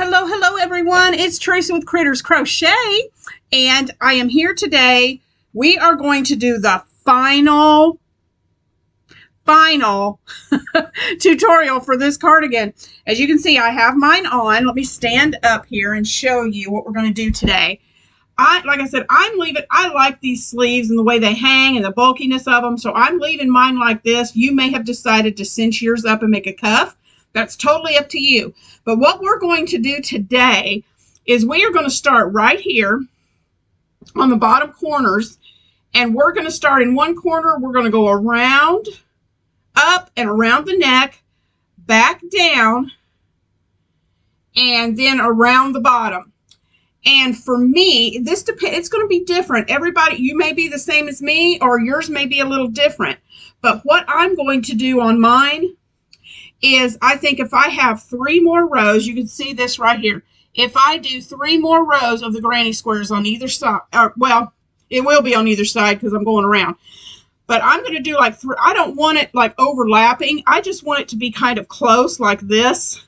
Hello everyone. It's Teresa with Critters Crochet, and I am here today. We are going to do the final tutorial for this cardigan. As you can see, I have mine on. Let me stand up here and show you what we're going to do today. Like I said, I like these sleeves and the way they hang and the bulkiness of them, so I'm leaving mine like this. You may have decided to cinch yours up and make a cuff. That's totally up to you. But what we're going to do today is we are going to start right here on the bottom corners, and we're going to start in one corner. We're going to go around, up and around the neck, back down, and then around the bottom. And for me, it's going to be different. Everybody, you may be the same as me, or yours may be a little different. But what I'm going to do on mine is, I think if I have 3 more rows, you can see this right here. If I do 3 more rows of the granny squares on either side, well, it will be on either side because I'm going around. But I'm going to do like 3. I don't want it like overlapping. I just want it to be kind of close like this,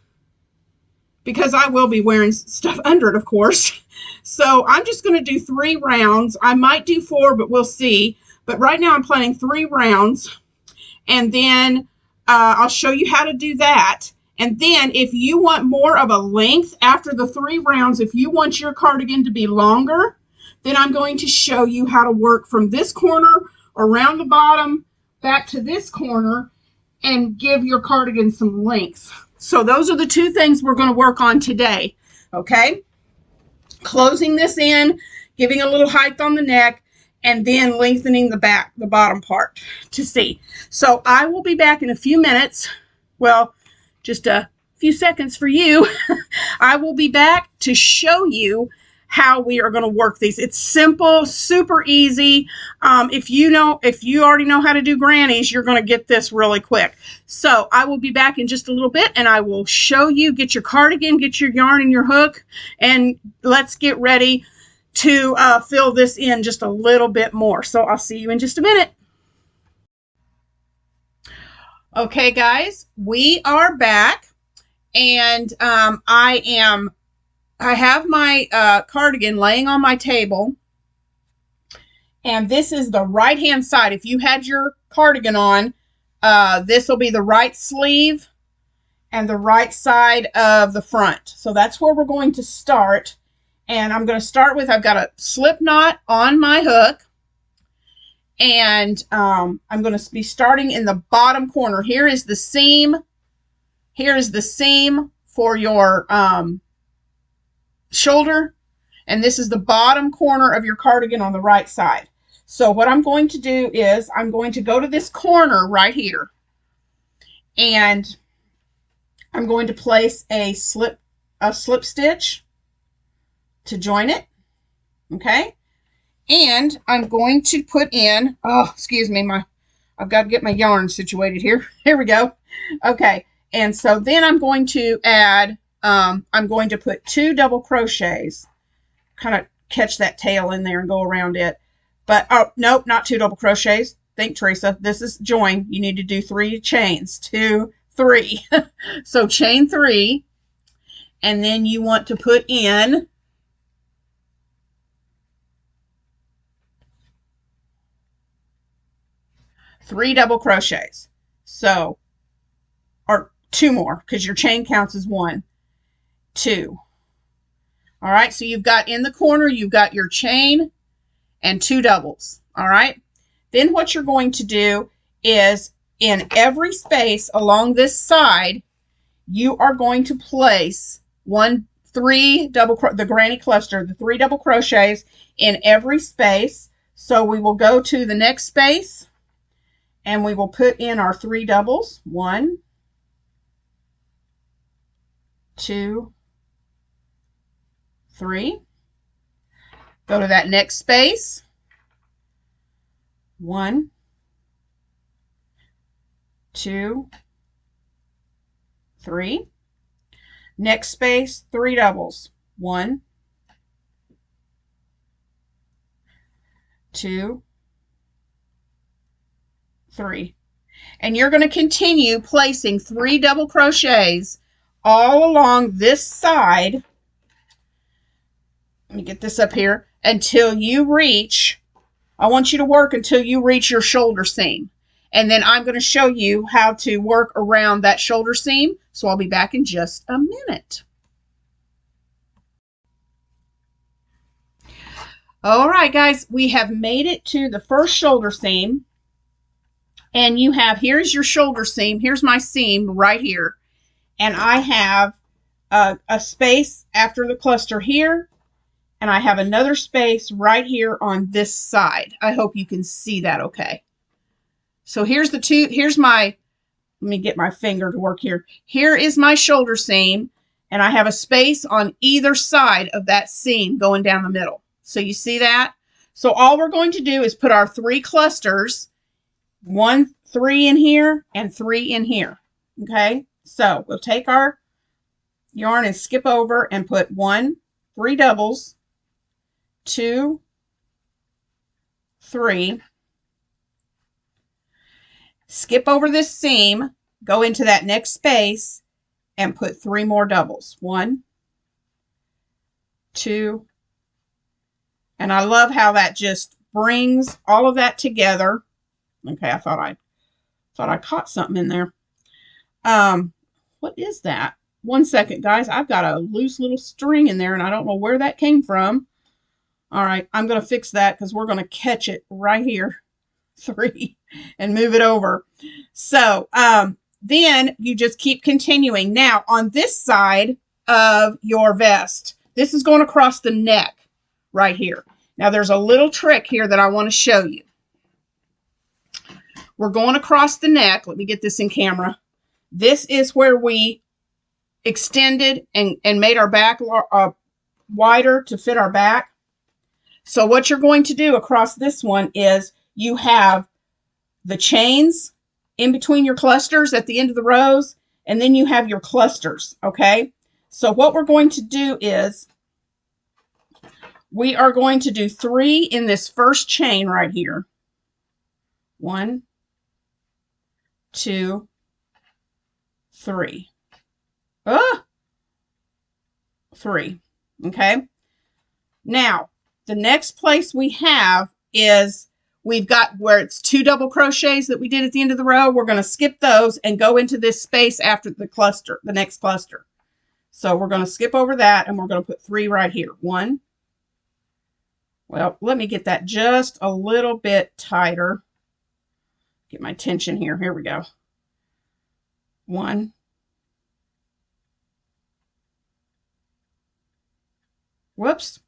because I will be wearing stuff under it, of course. So I'm just going to do 3 rounds. I might do 4, but we'll see. But right now I'm planning 3 rounds. And then I'll show you how to do that. And then if you want more of a length after the 3 rounds, if you want your cardigan to be longer, then I'm going to show you how to work from this corner around the bottom back to this corner and give your cardigan some length. So those are the 2 things we're going to work on today. Okay? Closing this in, giving a little height on the neck, and then lengthening the bottom part to see. So I will be back in a few minutes. Well, just a few seconds for you. I will be back to show you how we are going to work these. It's simple, super easy. If you already know how to do grannies, you're going to get this really quick. So I will be back in just a little bit, and I will show you, get your cardigan, get your yarn and your hook, and let's get ready to fill this in just a little bit more. So I'll see you in just a minute. Okay, guys, we are back, and I have my cardigan laying on my table, and this is the right hand side. If you had your cardigan on, this will be the right sleeve and the right side of the front. So that's where we're going to start. And I'm going to start with, I've got a slip knot on my hook, and I'm going to be starting in the bottom corner. Here is the seam. Here is the seam for your shoulder, and this is the bottom corner of your cardigan on the right side. So what I'm going to do is I'm going to go to this corner right here, and I'm going to place a slip stitch to join it. Okay, and I'm going to put in, excuse me, I've got to get my yarn situated here. Here we go. Okay, and so then I'm going to add, I'm going to put 2 double crochets, kind of catch that tail in there and go around it. But oh nope, not 2 double crochets. Think, Teresa, this is join. You need to do 3 chains. 2, 3. So chain 3, and then you want to put in 3 double crochets. So, or 2 more, because your chain counts as 1, 2. All right, so you've got in the corner, you've got your chain and 2 doubles. All right, then what you're going to do is in every space along this side, you are going to place 3 double, the granny cluster, the 3 double crochets in every space. So we will go to the next space, and we will put in our 3 doubles. 1, 2, 3. Go to that next space. 1, 2, 3. Next space, 3 doubles. 1, 2, 3. And you're going to continue placing 3 double crochets all along this side. Let me get this up here until you reach, I want you to work until you reach your shoulder seam. And then I'm going to show you how to work around that shoulder seam. So I'll be back in just a minute. All right, guys, we have made it to the first shoulder seam. And you have, here's your shoulder seam. Here's my seam right here. And I have a space after the cluster here. And I have another space right here on this side. I hope you can see that okay. So here's here's my, let me get my finger to work here. Here is my shoulder seam, and I have a space on either side of that seam going down the middle. So you see that? So all we're going to do is put our 3 clusters, 3 in here and 3 in here. Okay? So we'll take our yarn and skip over and put 3 doubles, 2, 3. Skip over this seam, go into that next space, and put 3 more doubles. 1, 2, and I love how that just brings all of that together. Okay, I thought I caught something in there. What is that? 1 second, guys. I've got a loose little string in there, and I don't know where that came from. All right, I'm going to fix that because we're going to catch it right here. 3 and move it over. So then you just keep continuing. Now on this side of your vest, this is going across the neck right here. Now there's a little trick here that I want to show you. We're going across the neck. Let me get this in camera. This is where we extended and made our back wider to fit our back. So what you're going to do across this one is you have the chains in between your clusters at the end of the rows, and then you have your clusters, okay? So what we're going to do is we are going to do 3 in this first chain right here. 1, 2, 3. 3, okay? Now, the next place we have is we've got where it's 2 double crochets that we did at the end of the row. We're going to skip those and go into this space after the cluster, the next cluster. So we're going to skip over that, and we're going to put 3 right here. 1. Well, let me get that just a little bit tighter. Get my tension here. Here we go. 1. Whoops.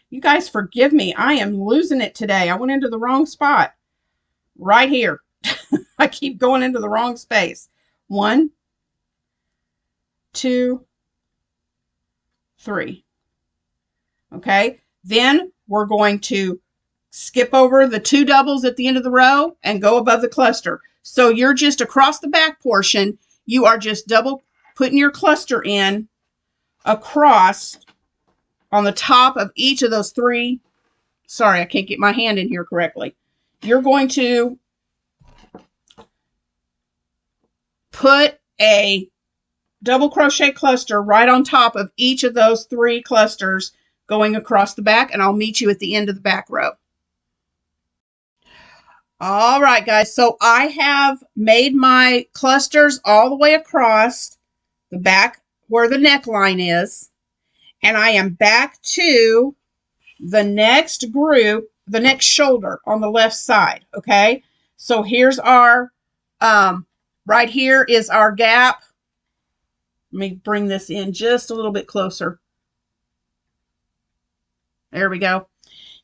You guys forgive me. I am losing it today. I went into the wrong spot. Right here. I keep going into the wrong space. 1, 2, 3. Okay. Then we're going to skip over the 2 doubles at the end of the row and go above the cluster. So you're just across the back portion. You are just double putting your cluster in across on the top of each of those 3. Sorry, I can't get my hand in here correctly. You're going to put a double crochet cluster right on top of each of those 3 clusters going across the back, and I'll meet you at the end of the back row. All right, guys, so I have made my clusters all the way across the back where the neckline is. And I am back to the next group, the next shoulder on the left side, okay? So here's our, right here is our gap. Let me bring this in just a little bit closer. There we go.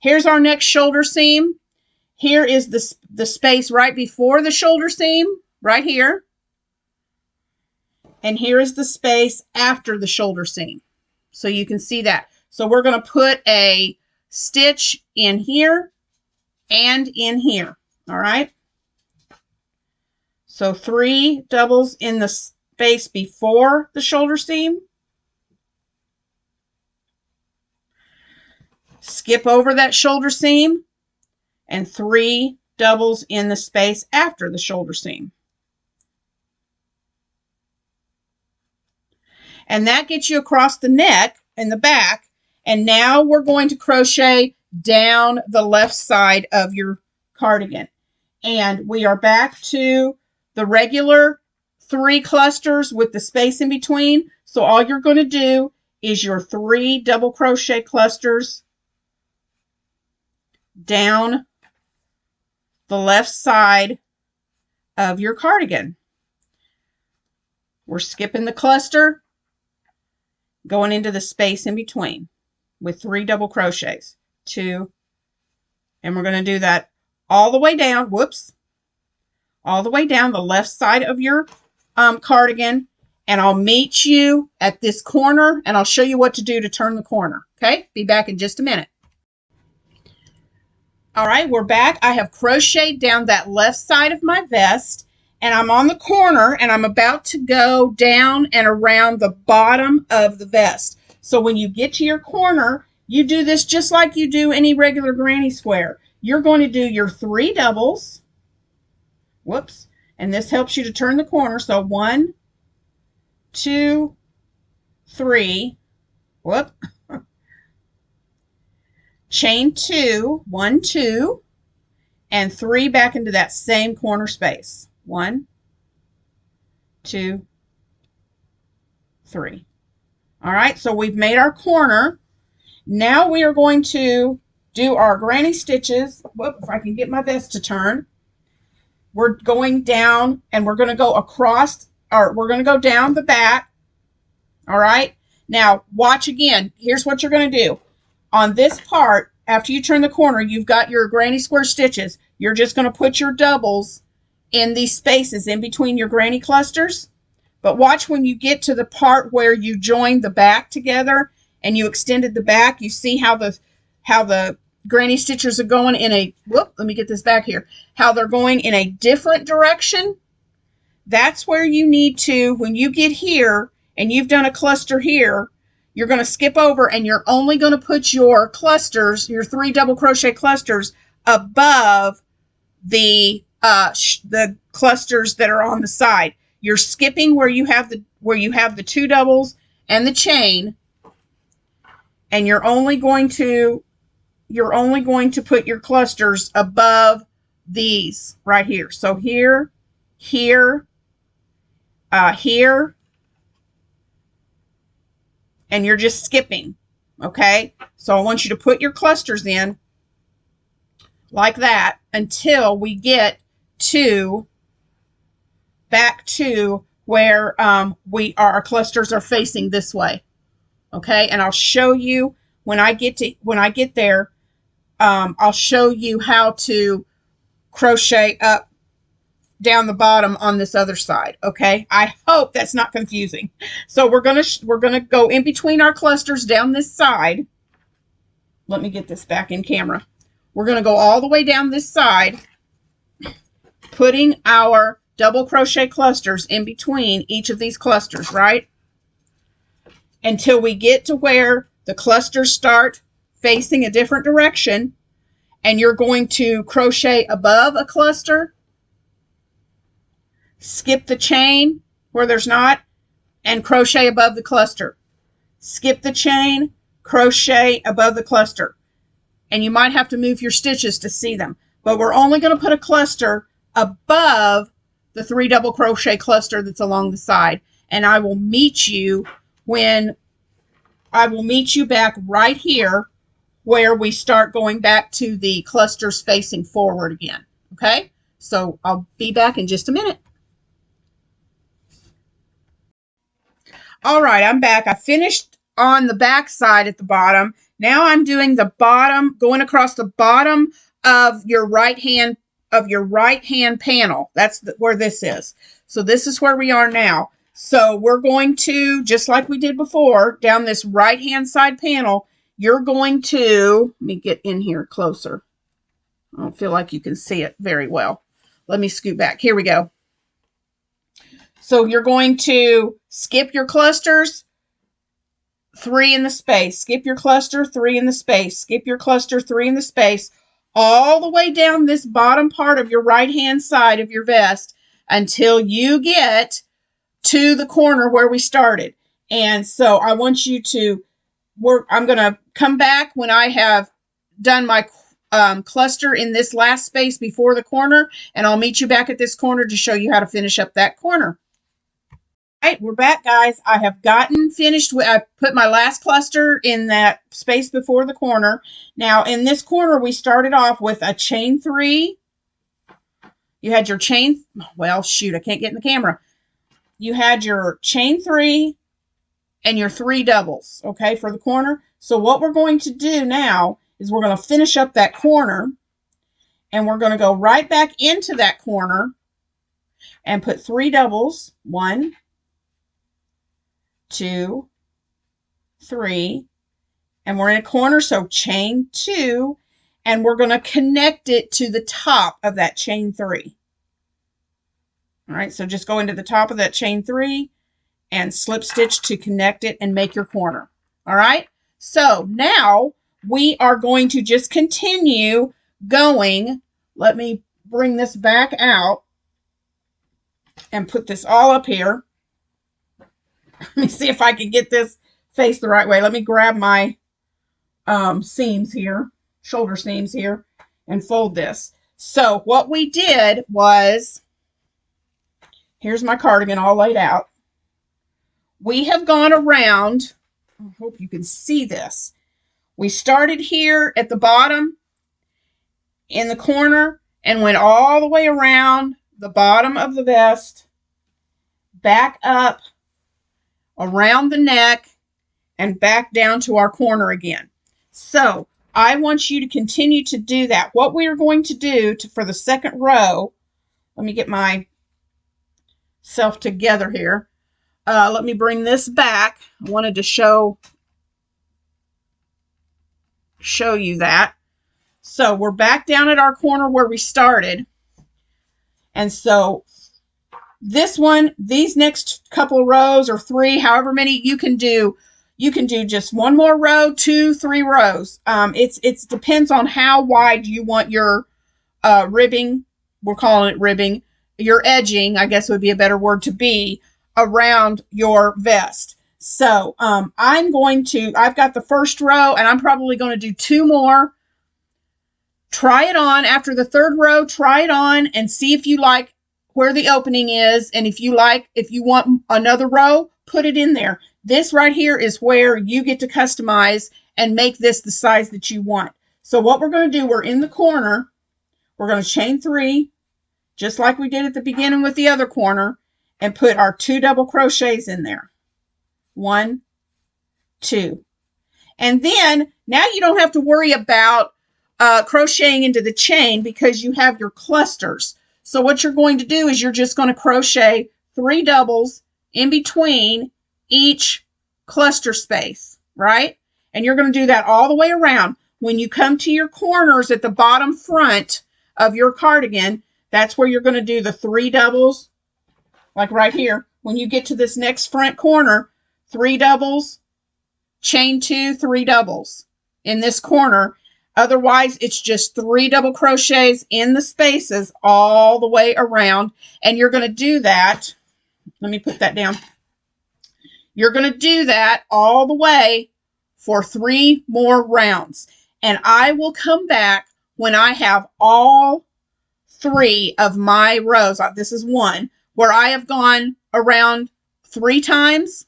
Here's our next shoulder seam. Here is the space right before the shoulder seam, right here. And here is the space after the shoulder seam. So you can see that. So we're going to put a stitch in here and in here. All right. So 3 doubles in the space before the shoulder seam. Skip over that shoulder seam, and 3 doubles in the space after the shoulder seam. And that gets you across the neck and the back. And now we're going to crochet down the left side of your cardigan. And we are back to the regular 3 clusters with the space in between. So all you're going to do is your 3 double crochet clusters down the left side of your cardigan. We're skipping the cluster, going into the space in between with 3 double crochets, 2, and we're going to do that all the way down, all the way down the left side of your cardigan, and I'll meet you at this corner, and I'll show you what to do to turn the corner, okay? Be back in just a minute. All right, we're back. I have crocheted down that left side of my vest, and I'm on the corner, and I'm about to go down and around the bottom of the vest. So when you get to your corner, you do this just like you do any regular granny square. You're going to do your 3 doubles. And this helps you to turn the corner. So 1, 2, 3. Chain 2, 1, 2, and 3 back into that same corner space. 1, 2, 3. All right, so we've made our corner. Now we are going to do our granny stitches. If I can get my vest to turn. We're going down and we're going to go across, or we're going to go down the back. All right, now watch again. Here's what you're going to do. On this part, after you turn the corner, you've got your granny square stitches. You're just going to put your doubles in these spaces in between your granny clusters. But watch when you get to the part where you joined the back together and you extended the back, you see how the granny stitches are going in a, let me get this back here, how they're going in a different direction. That's where you need to, when you get here and you've done a cluster here, you're going to skip over and you're only going to put your clusters, your 3 double crochet clusters above the clusters that are on the side. You're skipping where you have the 2 doubles and the chain, and you're only going to put your clusters above these right here. So here, here, here, and you're just skipping, okay? So I want you to put your clusters in like that until we get back to where our clusters are facing this way, okay? And I'll show you when I get there. I'll show you how to crochet up down the bottom on this other side, okay? I hope that's not confusing. So we're gonna go in between our clusters down this side. Let me get this back in camera. We're gonna go all the way down this side, putting our double crochet clusters in between each of these clusters, right? Until we get to where the clusters start facing a different direction, and you're going to crochet above a cluster, skip the chain where there's not, and crochet above the cluster. Skip the chain, crochet above the cluster. And you might have to move your stitches to see them, but we're only going to put a cluster above the 3 double crochet cluster that's along the side. And I will meet you back right here where we start going back to the clusters facing forward again. Okay, so I'll be back in just a minute. All right, I'm back. I finished on the back side at the bottom. Now I'm doing the bottom, going across the bottom of your right hand panel. That's where this is. So this is where we are now. So we're going to, just like we did before, down this right hand side panel, you're going to, let me get in here closer. I don't feel like you can see it very well. Let me scoot back. Here we go. So you're going to skip your clusters, 3 in the space, skip your cluster, 3 in the space, skip your cluster, 3 in the space, all the way down this bottom part of your right hand side of your vest until you get to the corner where we started. And so I want you to work. I'm going to come back when I have done my cluster in this last space before the corner, and I'll meet you back at this corner to show you how to finish up that corner. All right, we're back, guys. I have gotten finished. I put my last cluster in that space before the corner. Now, in this corner, we started off with a chain 3. You had your chain, well, shoot, I can't get in the camera. You had your chain 3 and your 3 doubles, okay, for the corner. So what we're going to do now is we're going to finish up that corner, and we're going to go right back into that corner and put 3 doubles. 1, 2, 3, and we're in a corner, so chain 2, and we're going to connect it to the top of that chain 3. All right, so just go into the top of that chain 3 and slip stitch to connect it and make your corner. All right, so now we are going to just continue going. Let me bring this back out and put this all up here. Let me see if I can get this faced the right way. Let me grab my seams here, shoulder seams here, and fold this. So what we did was, here's my cardigan all laid out. We have gone around, I hope you can see this. We started here at the bottom in the corner and went all the way around the bottom of the vest, back up, around the neck, and back down to our corner again. So I want you to continue to do that. What we are going to do for the second row, let me get myself together here. Let me bring this back. I wanted to show you that. So we're back down at our corner where we started. And so this one, these next couple of rows, or 3, however many you can do just 1 more row, 2, 3 rows. It depends on how wide you want your ribbing. We're calling it ribbing. Your edging, I guess would be a better word to be, around your vest. So I've got the first row, and I'm probably going to do 2 more. Try it on. After the 3rd row, try it on and see if you like where the opening is. And if you want another row, put it in there. This right here is where you get to customize and make this the size that you want. So what we're going to do, we're in the corner. We're going to chain 3, just like we did at the beginning with the other corner, and put our 2 double crochets in there. 1, 2. And then now you don't have to worry about crocheting into the chain because you have your clusters. So what you're going to do is you're just going to crochet 3 doubles in between each cluster space, right? And you're going to do that all the way around. When you come to your corners at the bottom front of your cardigan, that's where you're going to do the 3 doubles, like right here. When you get to this next front corner, 3 doubles, chain 2, 3 doubles in this corner. Otherwise, it's just 3 double crochets in the spaces all the way around. And you're going to do that. Let me put that down. You're going to do that all the way for 3 more rounds. And I will come back when I have all 3 of my rows. This is one where I have gone around 3 times.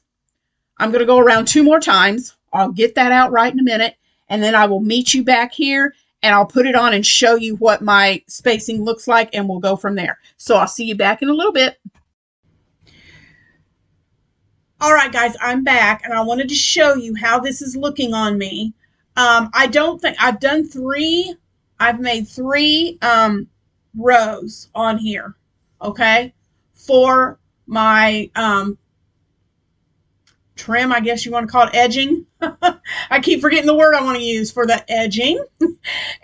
I'm going to go around 2 more times. I'll get that out right in a minute. And then I will meet you back here and I'll put it on and show you what my spacing looks like, and we'll go from there. So I'll see you back in a little bit. All right, guys, I'm back, and I wanted to show you how this is looking on me. I don't think I've done 3. I've made 3 rows on here, okay, for my trim, I guess you want to call it edging. I keep forgetting the word I want to use for the edging.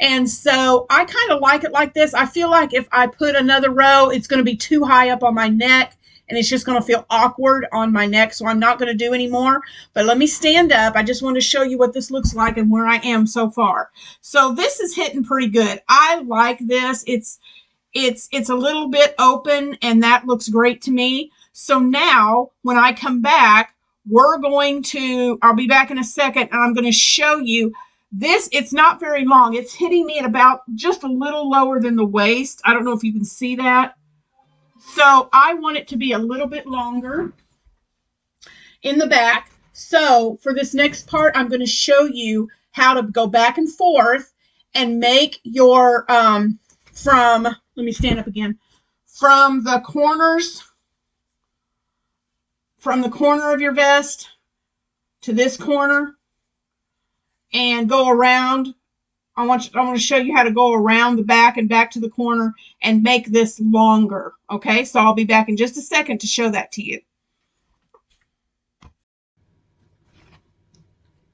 And so I kind of like it like this. I feel like if I put another row, it's going to be too high up on my neck, and it's just going to feel awkward on my neck, so I'm not going to do any more. But let me stand up. I just want to show you what this looks like and where I am so far. So this is hitting pretty good. I like this. It's a little bit open, and that looks great to me. So now when I come back, I'll be back in a second, and I'm going to show you this. It's not very long. It's hitting me at about just a little lower than the waist. I don't know if you can see that. So I want it to be a little bit longer in the back. So for this next part, I'm going to show you how to go back and forth and make your, let me stand up again, from the corners, from the corner of your vest to this corner and go around. I want to show you how to go around the back and back to the corner and make this longer. Okay, so I'll be back in just a second to show that to you.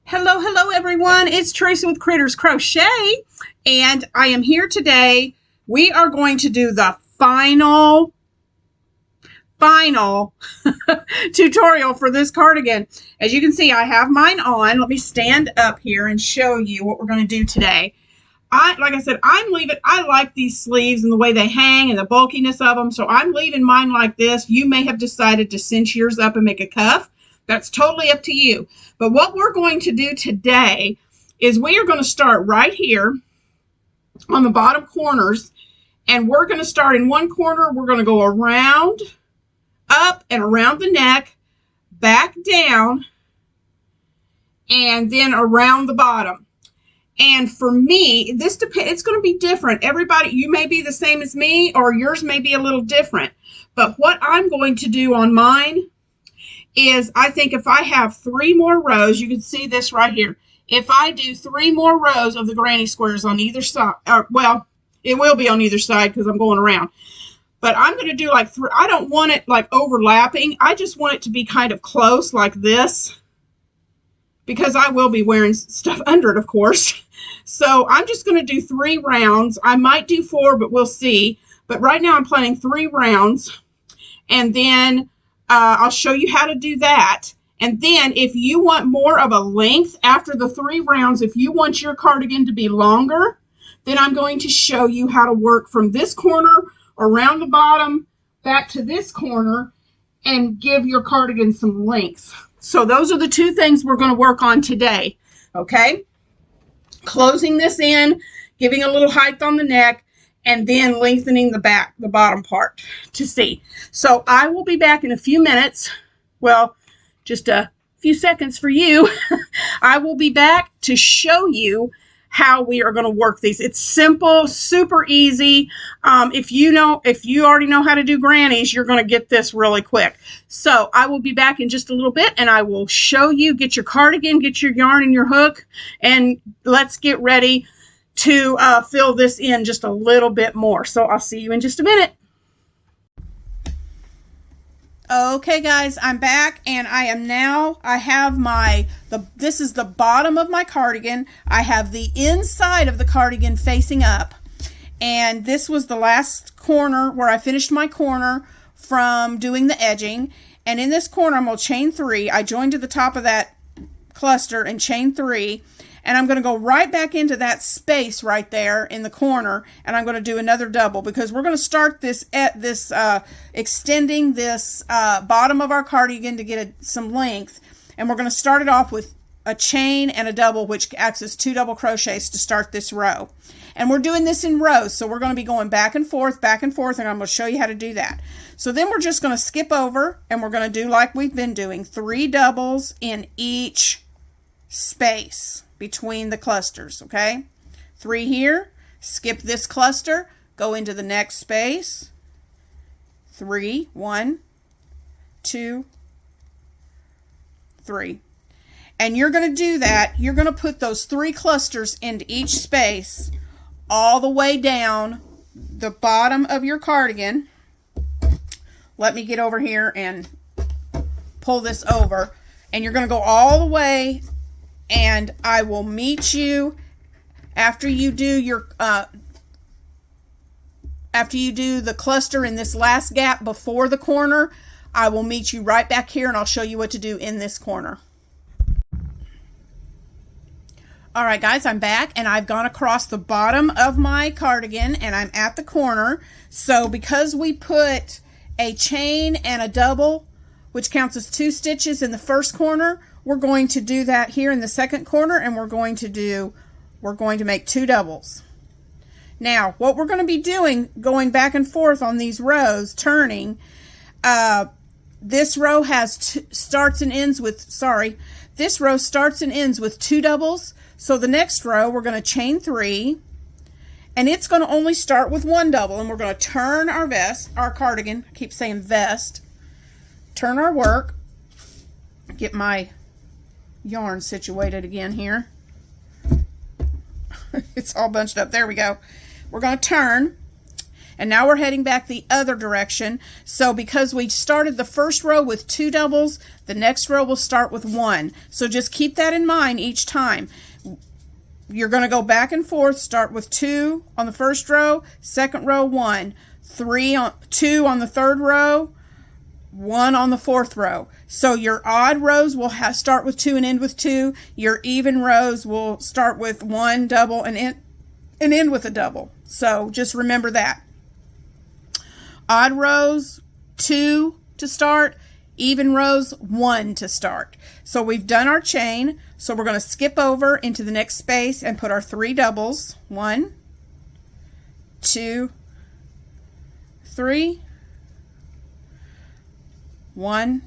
Hello everyone. It's Teresa with Critters Crochet, and I am here today. We are going to do the final tutorial for this cardigan. As you can see, I have mine on. Let me stand up here and show you what we're going to do today. Like I said, I like these sleeves and the way they hang and the bulkiness of them, so I'm leaving mine like this. You may have decided to cinch yours up and make a cuff. That's totally up to you. But what we're going to do today is we are going to start right here on the bottom corners, and we're going to start in one corner. We're going to go around, up and around the neck, back down, and then around the bottom. And for me, it's going to be different. Everybody, you may be the same as me, or yours may be a little different. But what I'm going to do on mine is, I think if I have 3 more rows, you can see this right here. If I do 3 more rows of the granny squares on either side, well, it will be on either side because I'm going around. But I'm going to do like 3. I don't want it like overlapping. I just want it to be kind of close like this, because I will be wearing stuff under it, of course. So I'm just going to do 3 rounds. I might do 4, but we'll see. But right now I'm planning 3 rounds. And then I'll show you how to do that. And then if you want more of a length after the 3 rounds, if you want your cardigan to be longer, then I'm going to show you how to work from this corner around the bottom back to this corner and give your cardigan some length. So those are the 2 things we're going to work on today. Okay? Closing this in, giving a little height on the neck, and then lengthening the bottom part to see. So I will be back in a few minutes. Well, just a few seconds for you. I will be back to show you how we are going to work these. It's simple, super easy. If you already know how to do grannies, you're going to get this really quick. So I will be back in just a little bit, and I will show you, get your cardigan, get your yarn and your hook, and let's get ready to fill this in just a little bit more. So I'll see you in just a minute. Okay guys, I'm back, and I have this is the bottom of my cardigan. I have the inside of the cardigan facing up, and this was the last corner where I finished my corner from doing the edging. And in this corner, I'm going to chain 3. I joined to the top of that cluster and chain 3. And I'm going to go right back into that space right there in the corner, and I'm going to do another double, because we're going to start this at this extending this bottom of our cardigan to get some length, and we're going to start it off with a chain and a double, which acts as 2 double crochets to start this row. And we're doing this in rows, so we're going to be going back and forth, and I'm going to show you how to do that. So then we're just going to skip over, and we're going to do like we've been doing, 3 doubles in each space between the clusters. Okay, 3 here, skip this cluster, go into the next space, 3, 1, 2, 3. And you're going to do that. You're going to put those 3 clusters into each space all the way down the bottom of your cardigan. Let me get over here and pull this over, and you're going to go all the way, and I will meet you after you do your the cluster in this last gap before the corner. I will meet you right back here, and I'll show you what to do in this corner. All right, guys, I'm back, and I've gone across the bottom of my cardigan, and I'm at the corner. So because we put a chain and a double which counts as 2 stitches in the first corner. We're going to do that here in the second corner, and we're going to make 2 doubles. Now, what we're going to be doing, going back and forth on these rows, turning, this row starts and ends with 2 doubles. So the next row, we're going to chain 3, and it's going to only start with 1 double, and we're going to turn our cardigan, I keep saying vest, turn our work, get my yarn situated again here. It's all bunched up. There we go. We're going to turn, and now we're heading back the other direction. So because we started the first row with 2 doubles, the next row will start with 1. So just keep that in mind each time. You're going to go back and forth, start with 2 on the first row, second row 1, 2 on the third row, 1 on the fourth row. So your odd rows will start with 2 and end with 2. Your even rows will start with 1 double and end with a double. So just remember that. Odd rows 2 to start, even rows 1 to start. So we've done our chain. So we're going to skip over into the next space and put our 3 doubles. 1, 2, 3. 1,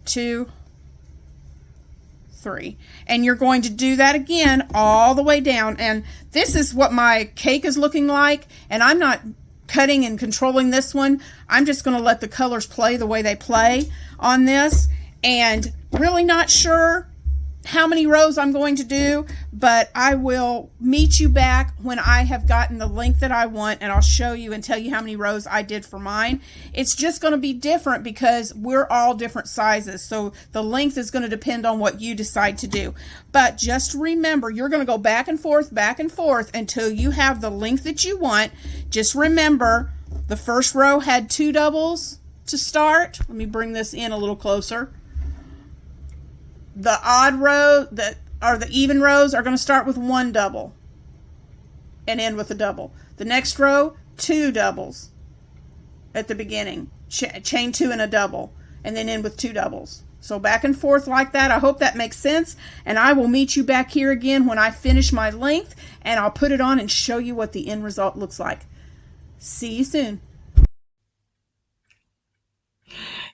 2, 3. And you're going to do that again all the way down. And this is what my cake is looking like. And I'm not cutting and controlling this one. I'm just going to let the colors play the way they play on this. And really not sure how many rows I'm going to do, but I will meet you back when I have gotten the length that I want, and I'll show you and tell you how many rows I did for mine. It's just going to be different because we're all different sizes, so the length is going to depend on what you decide to do. But just remember, you're going to go back and forth until you have the length that you want. Just remember, the first row had 2 doubles to start. Let me bring this in a little closer. The odd row, the even rows are going to start with 1 double and end with a double. The next row, 2 doubles at the beginning. Chain 2 and a double, and then end with 2 doubles. So back and forth like that. I hope that makes sense. And I will meet you back here again when I finish my length, and I'll put it on and show you what the end result looks like. See you soon.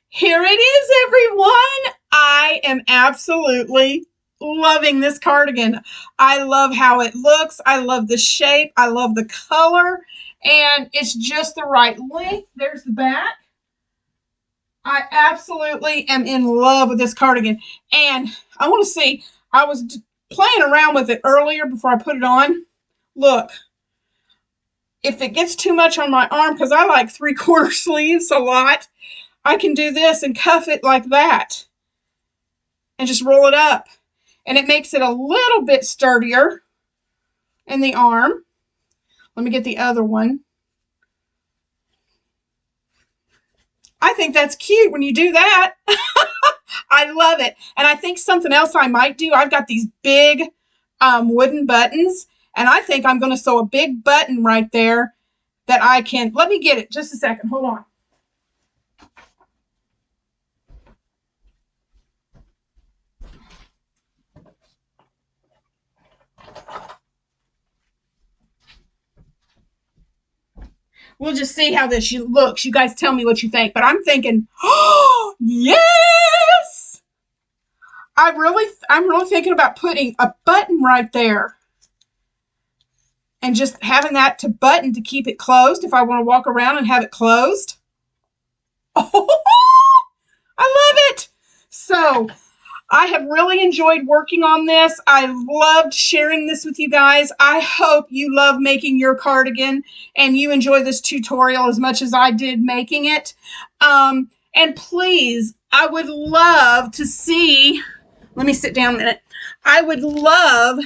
Here it is, everyone. I am absolutely loving this cardigan. I love how it looks. I love the shape. I love the color. And it's just the right length. There's the back. I absolutely am in love with this cardigan. And I want to see, I was playing around with it earlier before I put it on. Look, if it gets too much on my arm, because I like 3/4 sleeves a lot, I can do this and cuff it like that and just roll it up. And it makes it a little bit sturdier in the arm. Let me get the other one. I think that's cute when you do that. I love it. And I think something else I might do, I've got these big wooden buttons, and I think I'm going to sew a big button right there that I can, let me get it just a second. Hold on. We'll just see how this looks. You guys tell me what you think. But I'm thinking, oh, yes! I'm really thinking about putting a button right there. And just having that to button to keep it closed if I want to walk around and have it closed. Oh, I love it! So, I have really enjoyed working on this. I loved sharing this with you guys. I hope you love making your cardigan and you enjoy this tutorial as much as I did making it. And please, I would love to see, let me sit down a minute. I would love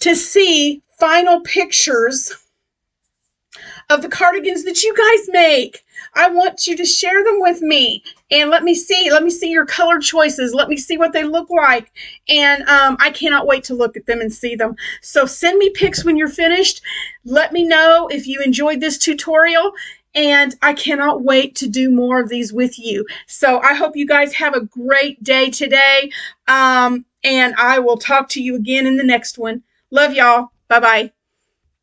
to see final pictures of the cardigans that you guys make. I want you to share them with me and let me see your color choices. Let me see what they look like. And I cannot wait to look at them and see them. So send me pics when you're finished. Let me know if you enjoyed this tutorial. And I cannot wait to do more of these with you. So I hope you guys have a great day today. And I will talk to you again in the next one. Love y'all. Bye-bye.